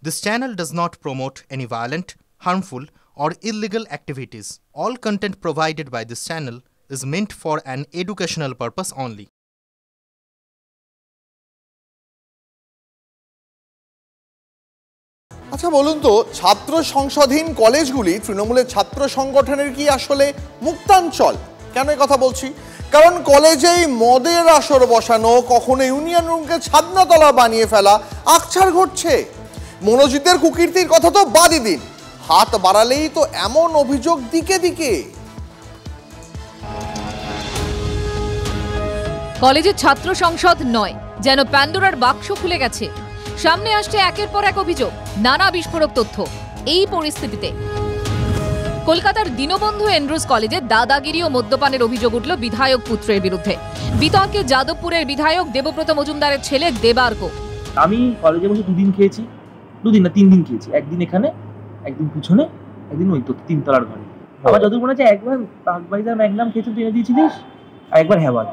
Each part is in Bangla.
This channel does not promote any violent, harmful, or illegal activities. All content provided by this channel is meant for an educational purpose only. আচ্ছা বলুন তো, ছাত্র সংসদহীন কলেজগুলি তৃণমূলের ছাত্র সংগঠনের কি আসলে মুক্তাঞ্চল? কেন এই কথা বলছি? কারণ কলেজেই মদের আসর বসানো, কখনো ইউনিয়ন রুমকে ছাদনাতলা বানিয়ে ফেলা আকছাড় ঘটছে। মনোজিতের কুকীর্তির কথা তো বাদই দিন, হাত বাড়ালেই তো এমন অভিযোগ দিকে দিকে। কলেজের ছাত্র সংসদ নয়, যেন প্যান্ডোরার বাক্স খুলে গেছে। সামনে আসছে একের পর এক অভিযোগ, নানা বিস্ফোরক তথ্য। এই পরিস্থিতিতে কলকাতার দীনবন্ধু এন্ড্রুজ কলেজে দাদাগিরি ও মদ্যপানের অভিযোগ উঠল বিধায়ক পুত্রের বিরুদ্ধে। বিতর্কে যাদবপুরের বিধায়ক দেবব্রত মজুমদারের ছেলে দেবার্ক। আমি কলেজে বসে 2 দিন খেয়েছি, 2 দিন না 3 দিন খেয়েছি। একদিন এখানে, একদিন পিছনে, একদিন ওই তো 3 তলার ঘরে। আবার যতদূর মনে আছে একবার বাগবাড়িদার ম্যাগনাম খেয়েছি, তুই এনে দিয়েছিলিস, আর একবার হেওয়াজ।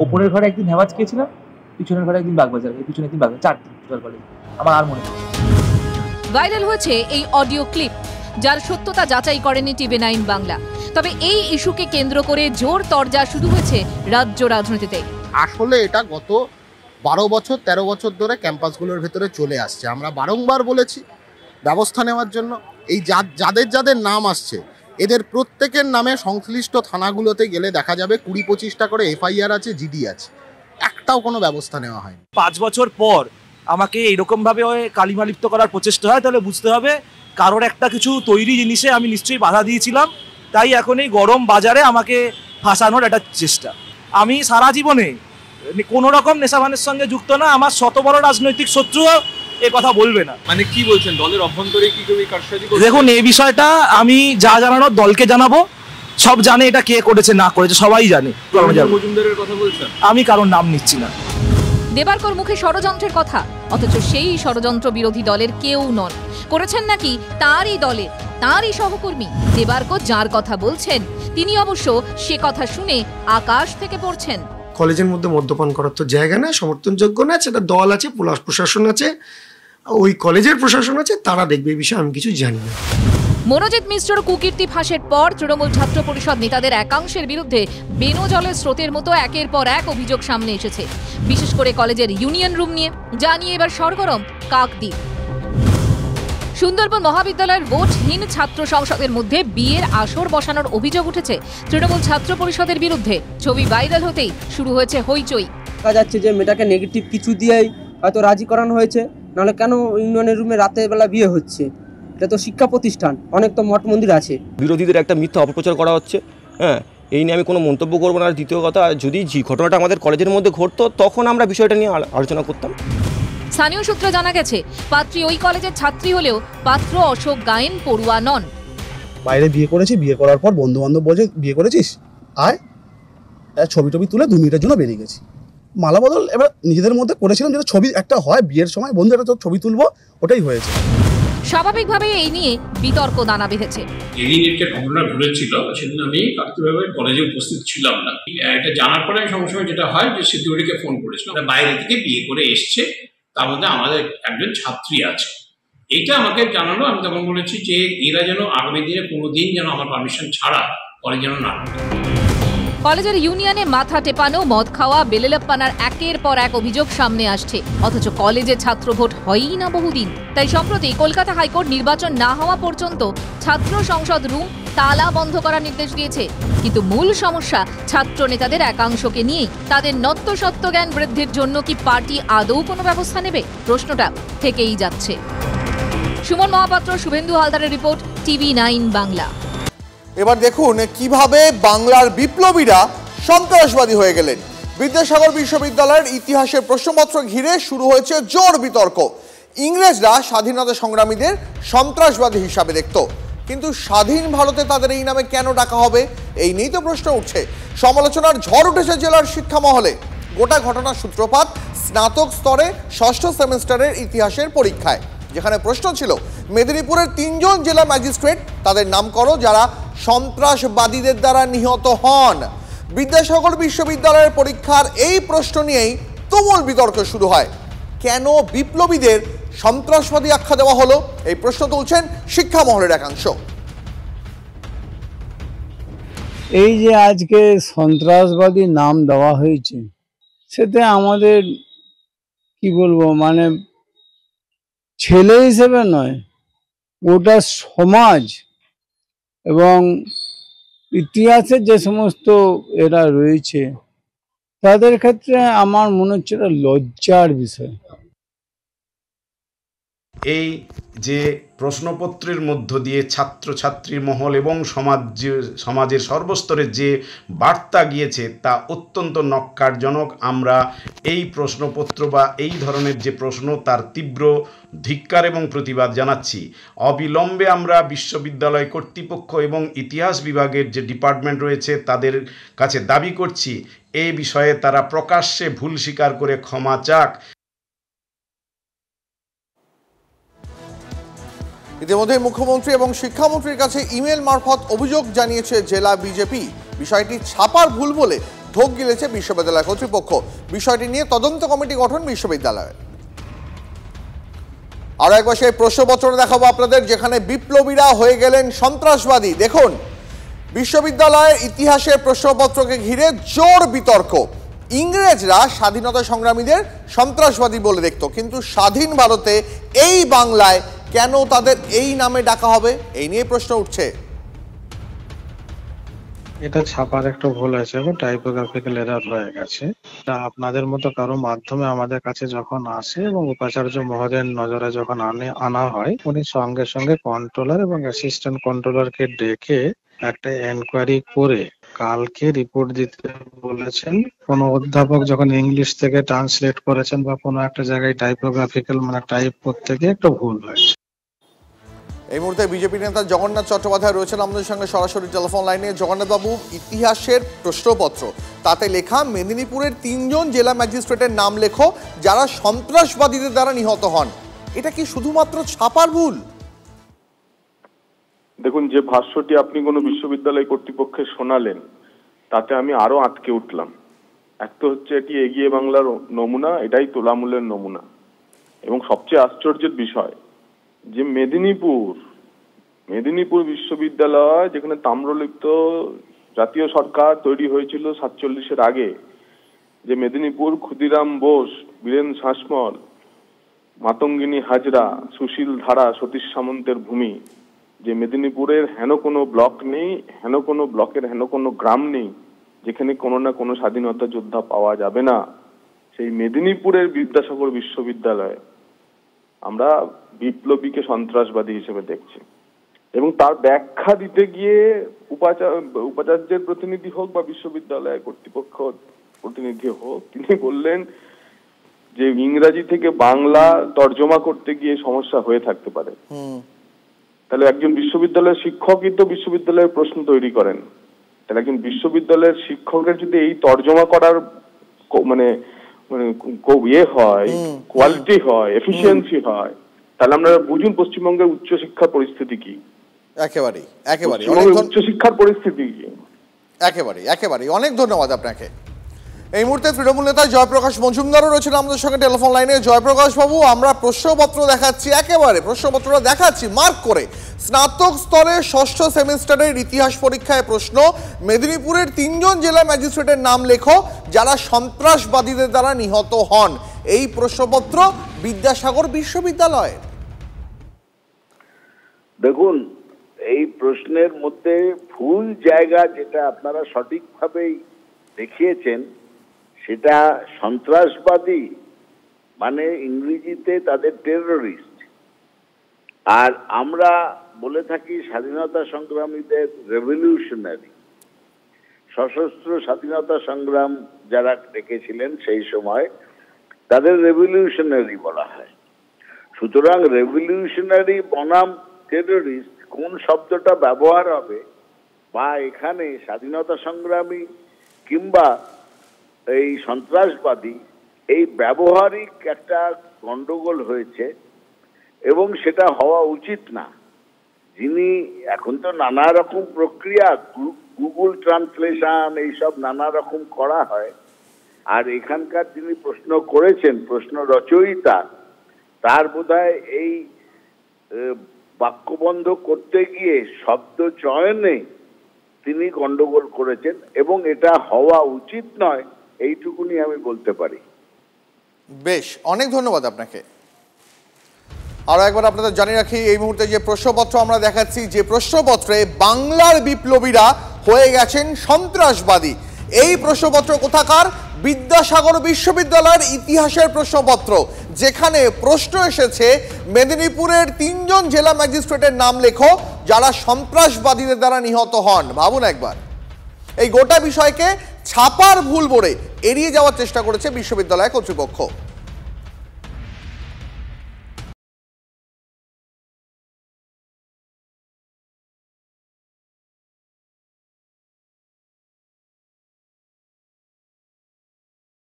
ওপরের ঘরে একদিন হেওয়াজ খেয়েছিলাম, পিছনের ঘরে একদিন বাগবাজার, পিছনে একদিন বাগবাজার, 4 দিন টোটাল কলেজে। আমার আর মনে নেই। ভাইরাল হয়েছে এই অডিও ক্লিপ, যার সত্যতা যাচাই করেনি TV9 বাংলা। তবে এই ইস্যুকে কেন্দ্র করে জোর তরজা শুরু হয়েছে রাজ্য রাজনীতিতে। আসলে এটা গত 12 বছর 13 বছর ধরে ক্যাম্পাসগুলোর ভেতরে চলে আসছে। আমরা বারংবার বলেছি ব্যবস্থা নেওয়ার জন্য। এই যাদের নাম আসছে, এদের প্রত্যেকের নামে সংশ্লিষ্ট থানাগুলোতে গেলে দেখা যাবে 20-25টা করে FIR আছে, GD আছে, একটাও কোনো ব্যবস্থা নেওয়া হয়নি। 5 বছর পর আমাকে এইরকম ভাবে কালিমালিপ্ত করার প্রচেষ্টা হয়, তাহলে বুঝতে হবে কারোর একটা কিছু তৈরি জিনিসে আমি নিশ্চয়ই বাধা দিয়েছিলাম। তাই এখন এই গরম বাজারে আমাকে ফাঁসানোর একটা চেষ্টা। আমি সারা জীবনে কোনো রকম নেশাভানের সঙ্গে যুক্ত না। আমার শত বড় রাজনৈতিক শত্রু এ কথা বলবে না। মানে কি বলছেন, দলের অভ্যন্তরে কি কেউ কারসাজি করছে? দেখুন, এই বিষয়টা আমি যা জানানোর দলকে জানাবো। সব জানে এটা কে করেছে না করেছে, সবাই জানে। মজুমদারের কথা বলছেন? আমি কারোর নাম নিচ্ছি না। দেবার্কর মুখে ষড়যন্ত্রের কথা, অথচ সেই ষড়যন্ত্র বিরোধী দলের কেউ নন। করেছেন নাকি তারই দলের, তারই সহকর্মী। দেবার্ক যার কথা বলছেন, তিনি অবশ্য সে কথা শুনে আকাশ থেকে পড়ছেন। কলেজের মধ্যে মদ্যপান করার তো জায়গা না, সমর্থনযোগ্য না। সেটা দল আছে, পুলিশ প্রশাসন আছে, ওই কলেজের প্রশাসন আছে, তারা দেখবে। এই বিষয়ে আমি কিছু জানি না। মনোজিৎ মিশ্রর কুকীর্তি ফাঁসের পর তৃণমূল ছাত্র পরিষদ নেতাদের একাংশের বিরুদ্ধে বেনজলের স্রোতের মতো একের পর এক অভিযোগ সামনে এসেছে, বিশেষ করে কলেজের ইউনিয়ন রুম নিয়ে। যা নিয়ে এবার সরগরম কাকদ্বীপ। সুন্দরবন মহাবিদ্যালয়ের ভোটহীন ছাত্র সংসদের মধ্যে বিয়ের আসর বসানোর অভিযোগ উঠেছে তৃণমূল ছাত্র পরিষদের বিরুদ্ধে। ছবি ভাইরাল হতেই শুরু হয়েছে হইচই। দেখা যাচ্ছে যে মেয়েটাকে নেগেটিভ কিছু দিয়েই হয়তো রাজি করানো হয়েছে, নাহলে কেন ইউনিয়নের রুমে রাতের বেলা বিয়ে হচ্ছে? এটা তো শিক্ষা প্রতিষ্ঠান, অনেক তো মঠ মন্দির আছে। বিরোধীদের একটা মিথ্যা অপপ্রচার করা হচ্ছে। হ্যাঁ, এই নিয়ে আমি কোনো মন্তব্য করবো না। দ্বিতীয় কথা, যদি ঘটনাটা আমাদের কলেজের মধ্যে ঘটতো, তখন আমরা বিষয়টা নিয়ে আলোচনা করতাম। স্থানীয় সূত্রে জানা গেছে, পাত্রী ওই কলেজের ছাত্রী হলেও পাত্র অশোক গায়েন পড়ুয়া নন। বাইরে বিয়ে করেছি, বিয়ে করার পর বন্ধু বান্ধব বলছে বিয়ে করেছিস, আয় ছবি টবি তুলে 2 মিনিটের জন্য বেরিয়ে গেছি। মালা বদল এবার নিজেদের মধ্যে করেছিলাম, যেটা ছবি একটা হয় বিয়ের সময়, বন্ধু একটা ছবি তুলবো, ওটাই হয়েছে। স্বাভাবিকভাবে এই নিয়ে বিতর্ক দানা বেঁধেছে। যেদিন একটা ঘটনা ঘটেছিল সেদিন আমি কাকদ্বীপে কলেজে উপস্থিত ছিলাম না। এটা জানার পরে আমি সঙ্গে সঙ্গে যেটা হয় যে সিকিউরিটিকে ফোন করেছিলাম, বাইরে থেকে বিয়ে করে এসছে, তার মধ্যে আমাদের একজন ছাত্রী আছে, এইটা আমাকে জানানো। আমি তখন বলেছি যে এরা যেন আগামী দিনে কোনোদিন যেন আমার পারমিশন ছাড়া কলেজ যেন না ঢোকে। কলেজের ইউনিয়নে মাথা টেপানো, মদ খাওয়া, বেলেলাপ্পানার একের পর এক অভিযোগ সামনে আসছে, অথচ কলেজে ছাত্র ভোট হয়ই না বহুদিন। তাই সম্প্রতি কলকাতা হাইকোর্ট নির্বাচন না হওয়া পর্যন্ত ছাত্র সংসদ রুম তালা বন্ধ করার নির্দেশ দিয়েছে। কিন্তু মূল সমস্যা ছাত্র নেতাদের একাংশকে নিয়েই। তাদের নত্যসত্ত্ব জ্ঞান বৃদ্ধির জন্য কি পার্টি আদৌ কোনো ব্যবস্থা নেবে? প্রশ্নটা থেকেই যাচ্ছে। সুমন মহাপাত্র, শুভেন্দু হালদারের রিপোর্ট, TV9 বাংলা। এবার দেখুন কিভাবে বাংলার বিপ্লবীরা সন্ত্রাসবাদী হয়ে গেলেন। বিদ্যাসাগর বিশ্ববিদ্যালয়ের ইতিহাসের প্রশ্নপত্র ঘিরে শুরু হয়েছে জোর বিতর্ক। ইংরেজরা স্বাধীনতা সংগ্রামীদের সন্ত্রাসবাদী হিসাবে দেখত, কিন্তু স্বাধীন ভারতে তাদের এই নামে কেন ডাকা হবে, এই নিয়েই তো প্রশ্ন উঠছে। সমালোচনার ঝড় উঠেছে জেলার শিক্ষা মহলে। গোটা ঘটনার সূত্রপাত স্নাতক স্তরে 6ষ্ঠ সেমিস্টারের ইতিহাসের পরীক্ষায়, যেখানে প্রশ্ন ছিল মেদিনীপুরের 3 জন জেলা ম্যাজিস্ট্রেট তাদের নাম করো যারা সন্ত্রাসবাদীদের দ্বারা নিহত হন। বিদ্যাসাগর বিশ্ববিদ্যালয়ের পরীক্ষার এই প্রশ্ন নিয়েই তুমুল বিতর্ক শুরু হয়। কেন বিপ্লবীদের সন্ত্রাসবাদী আখ্যা দেওয়া হলো? এই প্রশ্ন তুলছেন শিক্ষা মহলের একাংশ। এই যে আজকে সন্ত্রাসবাদী নাম দেওয়া হয়েছে, সেটা আমাদের কি বলবো, মানে ছেলে হিসেবে নয়, গোটা সমাজ এবং ইতিহাসের যে সমস্ত এরা রয়েছে তাদের ক্ষেত্রে আমার মনে হচ্ছে এটা লজ্জার বিষয়। এই যে প্রশ্নপত্রের মধ্য দিয়ে ছাত্রছাত্রীর মহল এবং সমাজের সর্বস্তরের যে বার্তা গিয়েছে তা অত্যন্ত নক্কারজনক। আমরা এই প্রশ্নপত্র বা এই ধরনের যে প্রশ্ন তার তীব্র ধিক্কার এবং প্রতিবাদ জানাচ্ছি। অবিলম্বে আমরা বিশ্ববিদ্যালয় কর্তৃপক্ষ এবং ইতিহাস বিভাগের যে ডিপার্টমেন্ট রয়েছে তাদের কাছে দাবি করছি এই বিষয়ে তারা প্রকাশ্যে ভুল স্বীকার করে ক্ষমা চাক। ইতিমধ্যে মুখ্যমন্ত্রী এবং শিক্ষামন্ত্রীর কাছে ইমেল মারফত অভিযোগ জানিয়েছে জেলা বিজেপি। বিষয়টি ছাপার ভুল বলে ঢোক গিলেছে বিশ্ববিদ্যালয় কর্তৃপক্ষ। বিষয়টি নিয়ে তদন্ত কমিটি গঠন বিশ্ববিদ্যালয়ের। আরো একবার সেই প্রশ্নপত্র দেখাবো আপনাদের, যেখানে বিপ্লবীরা হয়ে গেলেন সন্ত্রাসবাদী। দেখুন, বিশ্ববিদ্যালয়ের ইতিহাসের প্রশ্নপত্রকে ঘিরে জোর বিতর্ক। ইংরেজরা স্বাধীনতা সংগ্রামীদের সন্ত্রাসবাদী বলে দেখত, কিন্তু স্বাধীন ভারতে এই বাংলায় কেন তাদের এই নামে ডাকা হবে, এই নিয়ে প্রশ্ন উঠছে। এটা ছাপার একটা ভুল হয়েছে এবং টাইপোগ্রাফিক্যাল এরর হয়ে গেছে। এটা আপনাদের মতো কারো মাধ্যমে আমাদের কাছে যখন আসে এবং উপাচার্য মহোদয়ের নজরে যখন আনা হয়, উনি সঙ্গে সঙ্গে কন্ট্রোলার এবং অ্যাসিস্ট্যান্ট কন্ট্রোলারকে ডেকে একটা এনকোয়ারি করে কালকে রিপোর্ট দিতে বলেছেন। কোনো অধ্যাপক যখন ইংলিশ থেকে ট্রান্সলেট করেছেন বা কোনো একটা জায়গায় টাইপোগ্রাফিক্যাল মানে টাইপ করতে গিয়ে একটা ভুল হয়েছে। এই মুহূর্তে বিজেপি নেতা জগন্নাথ চট্টোপাধ্যায় রয়েছেন আমাদের সঙ্গে সরাসরি টেলিফোন লাইনে। জগন্নাথবাবু, ইতিহাসের প্রশ্নপত্র তাতে লেখা মেদিনীপুরের 3 জন জেলা ম্যাজিস্ট্রেটের নাম লেখো যারা সন্ত্রাসবাদীদের দ্বারা নিহত হন, এটা কি শুধুমাত্র ছাপার ভুল? দেখুন, যে ভাষ্যটি আপনি কোনো বিশ্ববিদ্যালয় কর্তৃপক্ষে শোনালেন তাতে আমি আরো আটকে উঠলাম। এক তো হচ্ছে এটি এগিয়ে বাংলার নমুনা, এটাই তোলামূলের নমুনা। এবং সবচেয়ে আশ্চর্যের বিষয় যে মেদিনীপুর বিশ্ববিদ্যালয়, যেখানে তাম্রলিপ্ত জাতীয় সরকার তৈরি হয়েছিল 47-এর আগে, যে মেদিনীপুর ক্ষুদিরাম বোস, বীরেন শাসমল, মাতঙ্গিনী হাজরা, সুশীল ধারা, সতীশ সামন্তের ভূমি, যে মেদিনীপুরের হেন কোনো ব্লক নেই, হেন কোনো ব্লকের হেন কোনো গ্রাম নেই যেখানে কোনো না কোনো স্বাধীনতা যোদ্ধা পাওয়া যাবে না। সেই মেদিনীপুরের বিদ্যাসাগর বিশ্ববিদ্যালয়ে আমরা বিপ্লবীকে সন্ত্রাসবাদী হিসেবে দেখছি। এবং তার ব্যাখ্যা দিতে গিয়ে উপাচার্যের প্রতিনিধি হোক বা বিশ্ববিদ্যালয় কর্তৃপক্ষ প্রতিনিধি হোক, তিনি বললেন যে ইংরাজি থেকে বাংলা তর্জমা করতে গিয়ে সমস্যা হয়ে থাকতে পারে। তাহলে একজন বিশ্ববিদ্যালয়ের শিক্ষকই তো বিশ্ববিদ্যালয়ের প্রশ্ন তৈরি করেন। তাহলে একজন বিশ্ববিদ্যালয়ের শিক্ষকের যদি এই তর্জমা করার মানে হয়, কোয়ালিটি হয়, এফিসিয়েন্সি হয়, তাহলে আমরা বুঝুন পশ্চিমবঙ্গের উচ্চশিক্ষার পরিস্থিতি কি। একেবারেই উচ্চশিক্ষার পরিস্থিতি কি। একেবারেই অনেক ধন্যবাদ আপনাকে। এই মুহূর্তে তৃণমূল নেতা জয়প্রকাশ মজুমদারও রয়েছেন আমাদের সঙ্গে টেলিফোন লাইনে। জয়প্রকাশ বাবু, আমরা প্রশ্নপত্র দেখাচ্ছি, প্রশ্নপত্রটা দেখাচ্ছি মার্ক করে। স্নাতক স্তরে 6ষ্ঠ সেমিস্টারের ইতিহাস পরীক্ষায় প্রশ্ন, মেদিনীপুরের 3 জন জেলা ম্যাজিস্ট্রেটের নাম লেখো যারা সন্ত্রাসবাদীদের দ্বারা নিহত হন। এই প্রশ্নপত্র বিদ্যাসাগর বিশ্ববিদ্যালয়ের। দেখুন, এই প্রশ্নের মধ্যে ভুল জায়গা যেটা আপনারা সঠিকভাবেই দেখিয়েছেন, সেটা সন্ত্রাসবাদী মানে ইংরেজিতে তাদের টেররিস্ট। আর আমরা বলে থাকি স্বাধীনতা সংগ্রামীদের রেভলিউশনারি। সশস্ত্র স্বাধীনতা সংগ্রাম যারা ডেকেছিলেন সেই সময় তাদের রেভলিউশনারি বলা হয়। সুতরাং রেভলিউশনারি বনাম টেররিস্ট কোন শব্দটা ব্যবহার হবে, বা এখানে স্বাধীনতা সংগ্রামী কিংবা এই সন্ত্রাসবাদী, এই ব্যবহারিক একটা গন্ডগোল হয়েছে এবং সেটা হওয়া উচিত না। যিনি এখন তো নানা রকম প্রক্রিয়া, গুগল ট্রান্সলেশন, এইসব নানা রকম করা হয়। আর এখানকার যিনি প্রশ্ন করেছেন, প্রশ্ন রচয়িতা, তার বোধহয় এই বাক্যবন্ধ করতে গিয়ে শব্দ চয়নে তিনি গন্ডগোল করেছেন এবং এটা হওয়া উচিত নয়, এইটুকুনি আমি বলতে পারি। বেশ, অনেক ধন্যবাদ আপনাকে। আরো একবার আপনাদের জানিয়ে রাখি, এই মুহূর্তে যে প্রশ্নপত্র আমরা দেখাচ্ছি, যে প্রশ্নপত্রে বাংলার বিপ্লবীরা হয়ে গেছেন সন্ত্রাসবাদী, এই প্রশ্নপত্র কোথাকার? বিদ্যাসাগর বিশ্ববিদ্যালয়ের ইতিহাসের প্রশ্নপত্র, যেখানে প্রশ্ন এসেছে মেদিনীপুরের 3 জন জেলা ম্যাজিস্ট্রেটের নাম লেখো যারা সন্ত্রাসবাদীদের দ্বারা নিহত হন। ভাবুন একবার, এই গোটা বিষয়কে ছাপার ভুল বলে এড়িয়ে যাওয়ার চেষ্টা করেছে বিশ্ববিদ্যালয় কর্তৃপক্ষ।